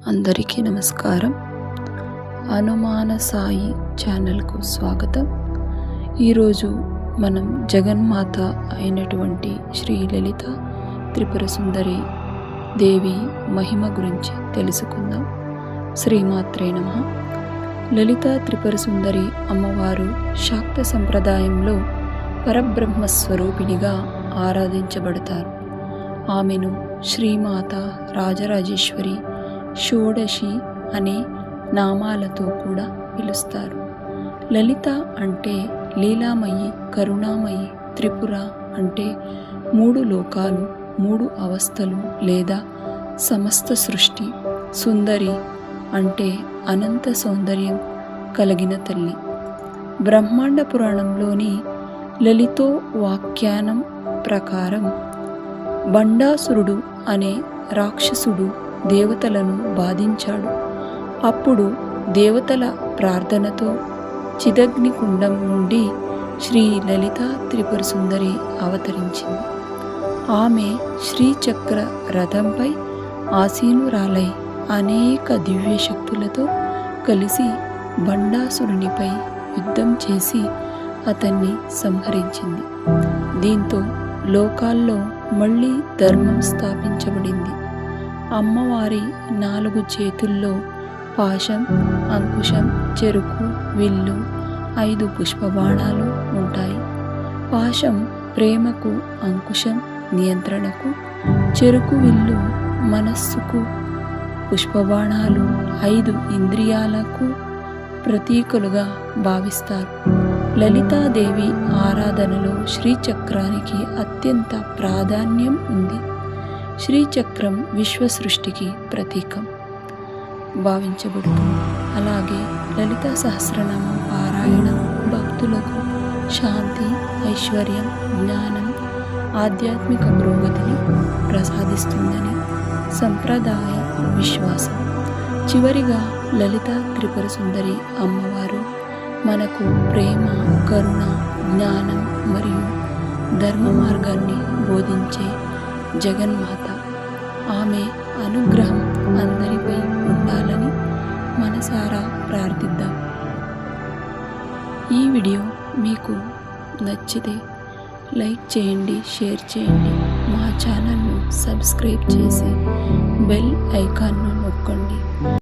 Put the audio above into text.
అందరికీ నమస్కారం. అనుమాన సాయి ఛానల్కు స్వాగతం. ఈరోజు మనం జగన్మాత అయినటువంటి శ్రీ లలిత త్రిపుర సుందరి దేవి మహిమ గురించి తెలుసుకుందాం. శ్రీమాత్రే నమః. లలిత త్రిపుర సుందరి అమ్మవారు శాక్త సంప్రదాయంలో పరబ్రహ్మస్వరూపిణిగా ఆరాధించబడతారు. ఆమెను శ్రీమాత, రాజరాజేశ్వరి, షోడశి అనే నామాలతో కూడా పిలుస్తారు. లలిత అంటే లీలామయి, కరుణామయి, త్రిపుర అంటే 3 లోకాలు, 3 అవస్థలు లేదా సమస్త సృష్టి, సుందరి అంటే అనంత సౌందర్యం కలిగిన తల్లి. బ్రహ్మాండ పురాణంలోని లలితో వాఖ్యానం ప్రకారం బండాసురుడు అనే రాక్షసుడు దేవతలను బాధించాడు. అప్పుడు దేవతల ప్రార్థనతో చిదగ్నికుండం నుండి శ్రీ లలిత త్రిపుర సుందరి అవతరించింది. ఆమె శ్రీచక్ర రథంపై ఆసీనురాలై అనేక దివ్య శక్తులతో కలిసి బండాసురునిపై యుద్ధం చేసి అతన్ని సంహరించింది. దీంతో లోకాల్లో మళ్ళీ ధర్మం స్థాపించబడింది. అమ్మవారి 4 చేతుల్లో పాశం, అంకుశం, చెరుకు, విల్లు, 5 పుష్పబాణాలు ఉంటాయి. పాశం ప్రేమకు, అంకుశం నియంత్రణకు, చెరుకు విల్లు మనస్సుకు, పుష్పబాణాలు 5 ఇంద్రియాలకు ప్రతీకలుగా భావిస్తారు. లలితాదేవి ఆరాధనలో శ్రీచక్రానికి అత్యంత ప్రాధాన్యం ఉంది. శ్రీచక్రం విశ్వ సృష్టికి ప్రతీకం భావించబడుతుంది. అలాగే లలిత సహస్రనామం పారాయణం భక్తులకు శాంతి, ఐశ్వర్యం, జ్ఞానం, ఆధ్యాత్మిక పురోగతిని ప్రసాదిస్తుందని సంప్రదాయ విశ్వాసం. చివరిగా లలిత త్రిపుర సుందరి అమ్మవారు మనకు ప్రేమ, కరుణ, జ్ఞానం మరియు ధర్మ మార్గాన్ని బోధించే జగన్మాత. ఆమె అనుగ్రహం అందరిపై ఉండాలని మనసారా ప్రార్థిద్దాం. ఈ వీడియో మీకు నచ్చితే లైక్ చేయండి, షేర్ చేయండి. మా ఛానల్ను సబ్స్క్రైబ్ చేసి బెల్ ఐకాన్ను నొక్కండి.